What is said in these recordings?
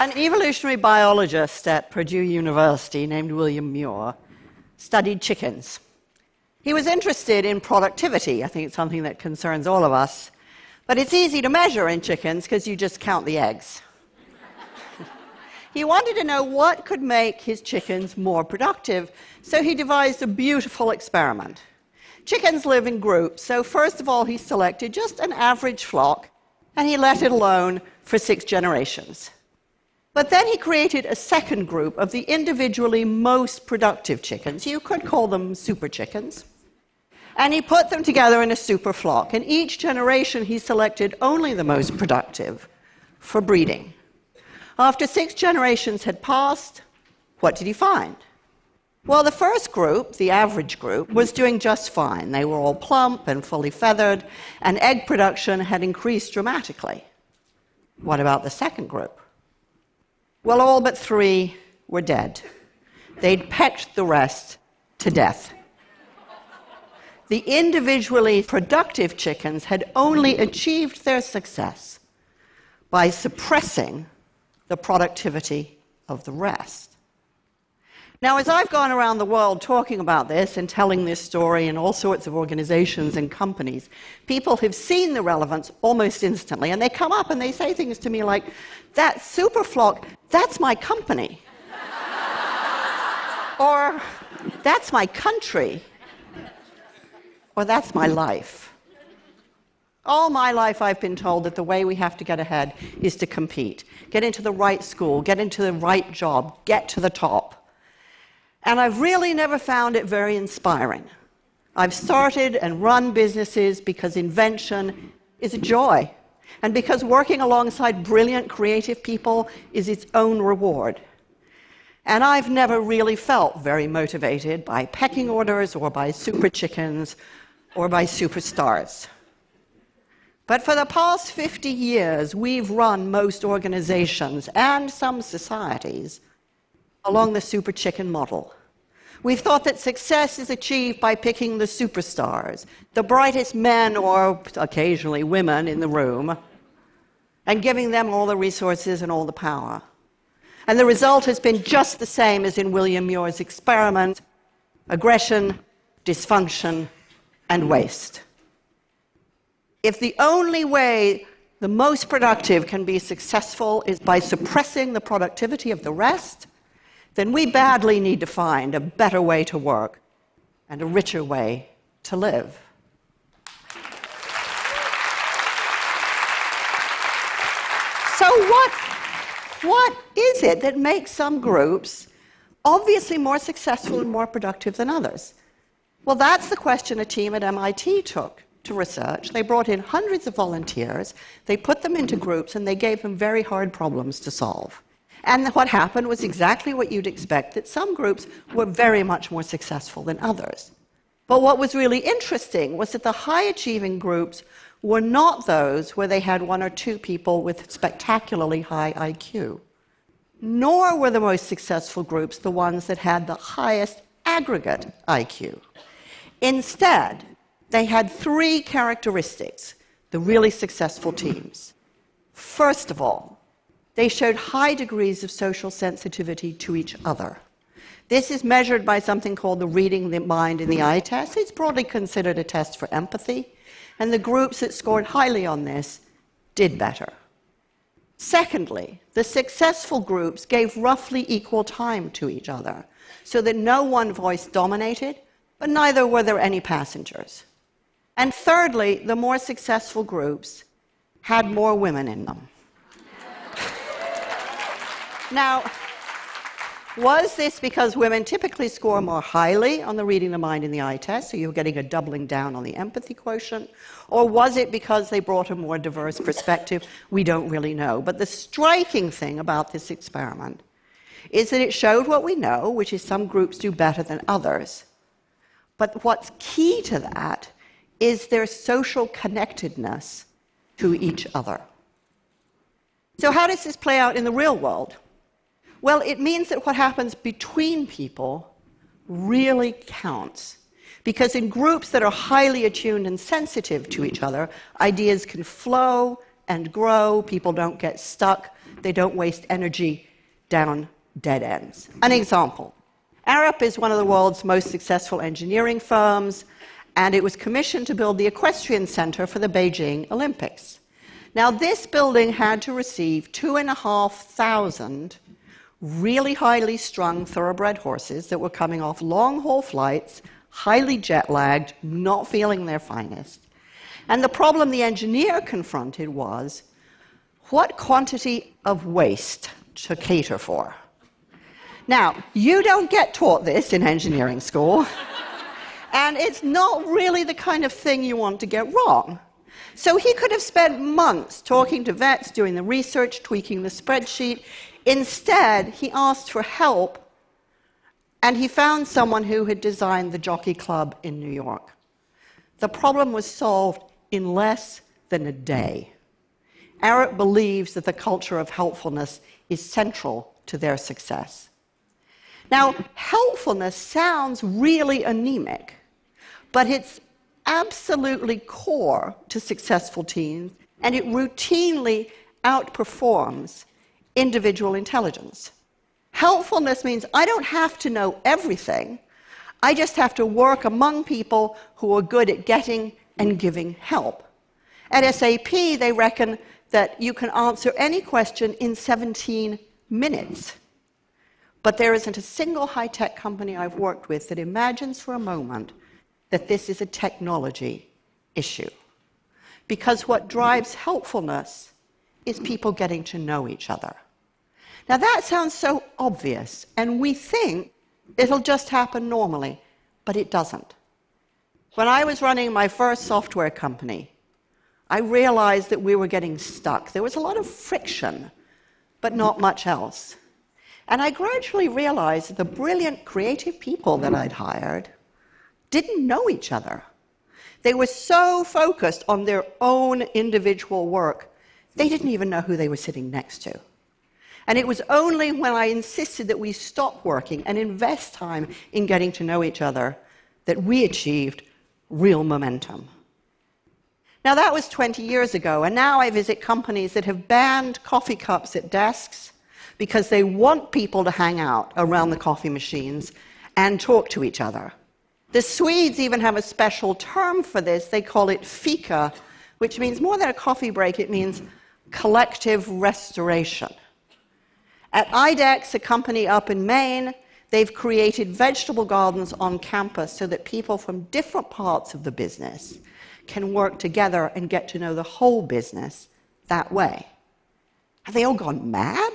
An evolutionary biologist at Purdue University named William Muir studied chickens. He was interested in productivity. I think it's something that concerns all of us. But it's easy to measure in chickens because you just count the eggs. He wanted to know what could make his chickens more productive, so he devised a beautiful experiment. Chickens live in groups, so first of all he selected just an average flock, and he let it alone for 6 generations. But then he created a second group of the individually most productive chickens. You could call them super chickens. And he put them together in a super flock. And each generation he selected only the most productive for breeding. After 6 generations had passed, what did he find? Well, the first group, the average group, was doing just fine. They were all plump and fully feathered, and egg production had increased dramatically. What about the second group? Well, all but 3 were dead. They'd pecked the rest to death. The individually productive chickens had only achieved their success by suppressing the productivity of the rest. Now, as I've gone around the world talking about this and telling this story in all sorts of organizations and companies, people have seen the relevance almost instantly, and they come up and they say things to me like, that super flock, that's my company. Or, that's my country. Or, that's my life. All my life I've been told that the way we have to get ahead is to compete. Get into the right school, get into the right job, get to the top. And I've really never found it very inspiring. I've started and run businesses because invention is a joy, and because working alongside brilliant, creative people is its own reward. And I've never really felt very motivated by pecking orders or by super chickens or by superstars. But for the past 50 years, we've run most organizations and some societies along the super chicken model. We've thought that success is achieved by picking the superstars, the brightest men or occasionally women in the room, and giving them all the resources and all the power. And the result has been just the same as in William Muir's experiment: aggression, dysfunction, and waste. If the only way the most productive can be successful is by suppressing the productivity of the rest, then we badly need to find a better way to work and a richer way to live. So what is it that makes some groups obviously more successful and more productive than others? Well, that's the question a team at MIT took to research. They brought in hundreds of volunteers, they put them into groups, and they gave them very hard problems to solve. And what happened was exactly what you'd expect, that some groups were very much more successful than others. But what was really interesting was that the high-achieving groups were not those where they had 1 or 2 people with spectacularly high IQ, nor were the most successful groups the ones that had the highest aggregate IQ. Instead, they had 3 characteristics, the really successful teams. First of all, they showed high degrees of social sensitivity to each other. This is measured by something called the reading the mind in the eye test. It's broadly considered a test for empathy, and the groups that scored highly on this did better. Secondly, the successful groups gave roughly equal time to each other, so that no one voice dominated, but neither were there any passengers. And thirdly, the more successful groups had more women in them. Now, was this because women typically score more highly on the reading the mind in the eye test, so you're getting a doubling down on the empathy quotient? Or was it because they brought a more diverse perspective? We don't really know. But the striking thing about this experiment is that it showed what we know, which is some groups do better than others. But what's key to that is their social connectedness to each other. So how does this play out in the real world? Well, it means that what happens between people really counts. Because in groups that are highly attuned and sensitive to each other, ideas can flow and grow, people don't get stuck, They don't waste energy down dead ends. An example. Arup is one of the world's most successful engineering firms, and it was commissioned to build the equestrian center for the Beijing Olympics. Now, this building had to receive 2,500 really highly strung thoroughbred horses that were coming off long-haul flights, highly jet-lagged, not feeling their finest. And the problem the engineer confronted was, what quantity of waste to cater for? Now, you don't get taught this in engineering school, and it's not really the kind of thing you want to get wrong. So he could have spent months talking to vets, doing the research, tweaking the spreadsheet. Instead, he asked for help, and he found someone who had designed the Jockey Club in New York. The problem was solved in less than a day. Arup believes that the culture of helpfulness is central to their success. Now, helpfulness sounds really anemic, but it's absolutely core to successful teams, and it routinely outperforms individual intelligence. Helpfulness means I don't have to know everything. I just have to work among people who are good at getting and giving help. At SAP, they reckon that you can answer any question in 17 minutes. But there isn't a single high-tech company I've worked with that imagines for a moment that this is a technology issue. Because what drives helpfulness is people getting to know each other. Now that sounds so obvious, and we think it'll just happen normally, but it doesn't. When I was running my first software company, I realized that we were getting stuck. There was a lot of friction, but not much else. And I gradually realized that the brilliant creative people that I'd hired didn't know each other. They were so focused on their own individual work, they didn't even know who they were sitting next to. And it was only when I insisted that we stop working and invest time in getting to know each other that we achieved real momentum. Now, that was 20 years ago, and now I visit companies that have banned coffee cups at desks because they want people to hang out around the coffee machines and talk to each other. The Swedes even have a special term for this. They call it fika, which means more than a coffee break, it means collective restoration. At IDEX, a company up in Maine, they've created vegetable gardens on campus so that people from different parts of the business can work together and get to know the whole business that way. Have they all gone mad?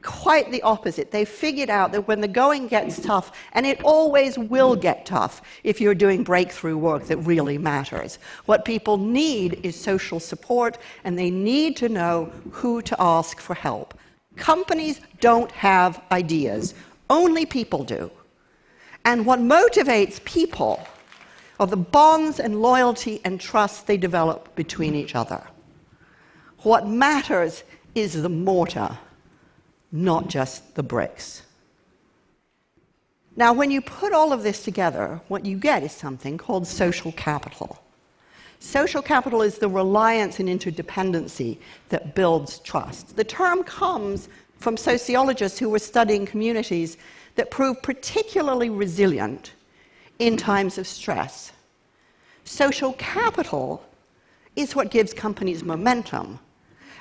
Quite the opposite. They figured out that when the going gets tough, and it always will get tough if you're doing breakthrough work that really matters, what people need is social support, and they need to know who to ask for help. Companies don't have ideas. Only people do. And what motivates people are the bonds and loyalty and trust they develop between each other. What matters is the mortar, not just the bricks. Now, when you put all of this together, what you get is something called social capital. Social capital is the reliance and interdependency that builds trust. The term comes from sociologists who were studying communities that prove particularly resilient in times of stress. Social capital is what gives companies momentum,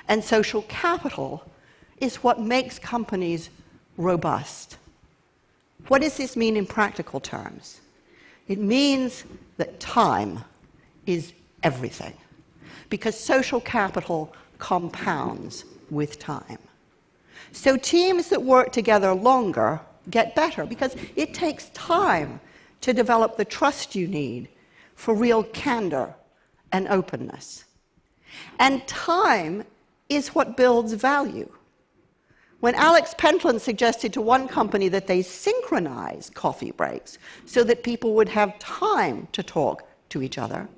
and social capital is what makes companies robust. What does this mean in practical terms? It means that time is everything, because social capital compounds with time. So teams that work together longer get better, because it takes time to develop the trust you need for real candor and openness. And time is what builds value. When Alex Pentland suggested to one company that they synchronize coffee breaks so that people would have time to talk to each other,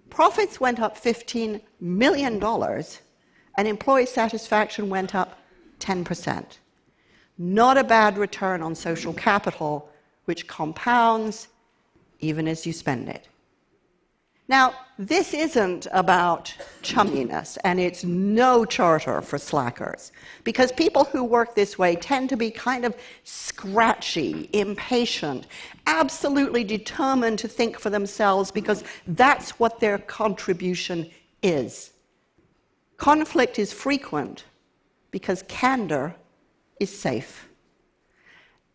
profits went up $15 million and employee satisfaction went up 10%. Not a bad return on social capital, which compounds even as you spend it. Now, this isn't about chumminess, and it's no charter for slackers, because people who work this way tend to be kind of scratchy, impatient, absolutely determined to think for themselves, because that's what their contribution is. Conflict is frequent because candor is safe.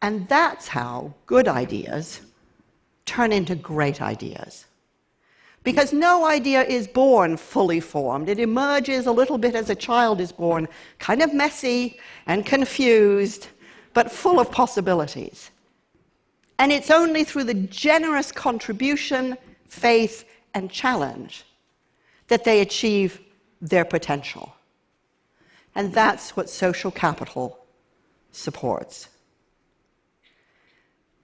And that's how good ideas turn into great ideas. Because no idea is born fully formed. It emerges a little bit as a child is born, kind of messy and confused, but full of possibilities. And it's only through the generous contribution, faith, and challenge that they achieve their potential. And that's what social capital supports.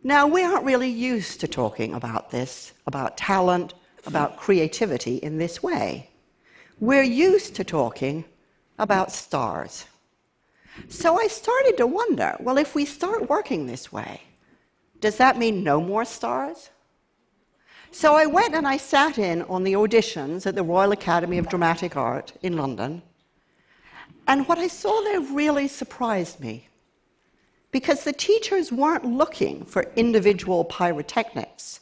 Now, we aren't really used to talking about this, about talent, about creativity in this way. We're used to talking about stars. So I started to wonder, well, if we start working this way, does that mean no more stars? So I went and I sat in on the auditions at the Royal Academy of Dramatic Art in London, and what I saw there really surprised me, because the teachers weren't looking for individual pyrotechnics.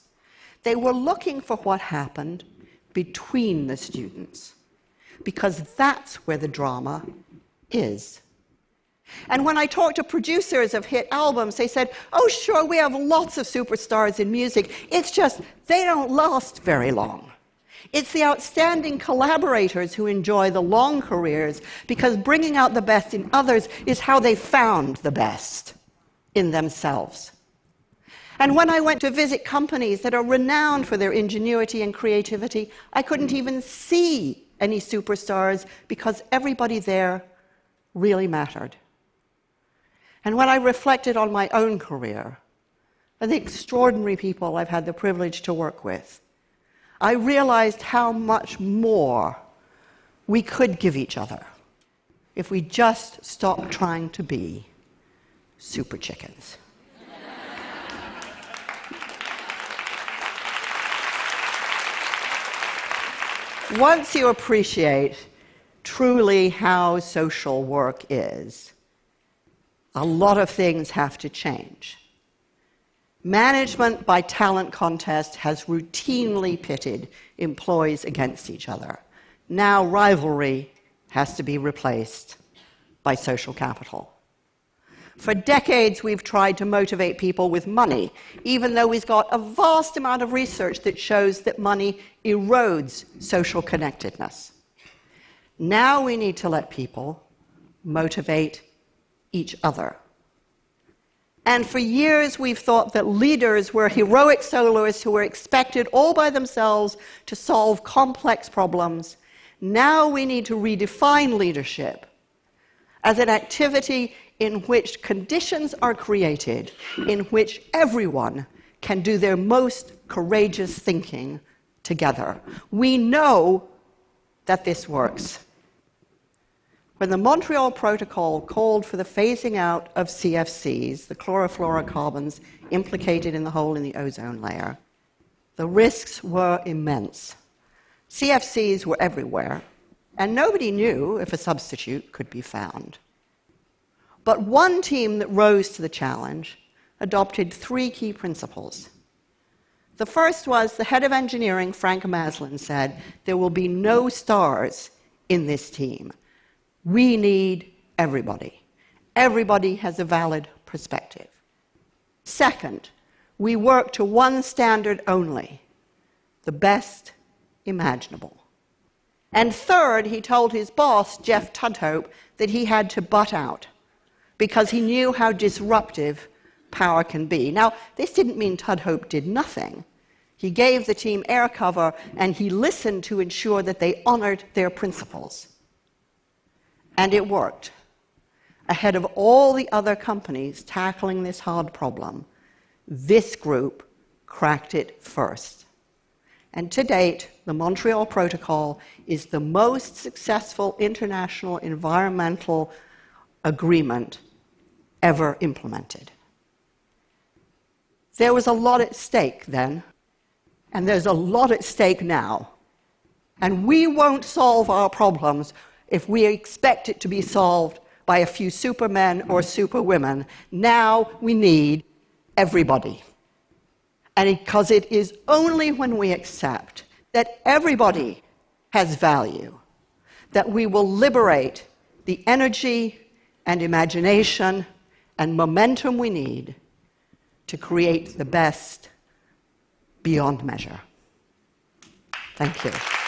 They were looking for what happened between the students, because that's where the drama is. And when I talked to producers of hit albums, they said, oh, sure, we have lots of superstars in music. It's just they don't last very long. It's the outstanding collaborators who enjoy the long careers, because bringing out the best in others is how they found the best in themselves. And when I went to visit companies that are renowned for their ingenuity and creativity, I couldn't even see any superstars, because everybody there really mattered. And when I reflected on my own career and the extraordinary people I've had the privilege to work with, I realized how much more we could give each other if we just stopped trying to be super chickens. Once you appreciate truly how social work is, a lot of things have to change. Management by talent contest has routinely pitted employees against each other. Now rivalry has to be replaced by social capital. For decades, we've tried to motivate people with money, even though we've got a vast amount of research that shows that money erodes social connectedness. Now we need to let people motivate each other. And for years, we've thought that leaders were heroic soloists who were expected all by themselves to solve complex problems. Now we need to redefine leadership as an activity in which conditions are created, in which everyone can do their most courageous thinking together. We know that this works. When the Montreal Protocol called for the phasing out of CFCs, the chlorofluorocarbons implicated in the hole in the ozone layer, the risks were immense. CFCs were everywhere, and nobody knew if a substitute could be found. But one team that rose to the challenge adopted 3 key principles. The first was the head of engineering, Frank Maslin, said, there will be no stars in this team. We need everybody. Everybody has a valid perspective. Second, we work to one standard only, the best imaginable. And third, he told his boss, Jeff Tudhope, that he had to butt out, because he knew how disruptive power can be. Now, this didn't mean Tudhope did nothing. He gave the team air cover, and he listened to ensure that they honored their principles. And it worked. Ahead of all the other companies tackling this hard problem, this group cracked it first. And to date, the Montreal Protocol is the most successful international environmental agreement ever implemented. There was a lot at stake then, and there's a lot at stake now And we won't solve our problems if we expect it to be solved by a few supermen or superwomen. Now we need everybody. And because it is only when we accept that everybody has value that we will liberate the energy and imagination and momentum we need to create the best beyond measure. Thank you.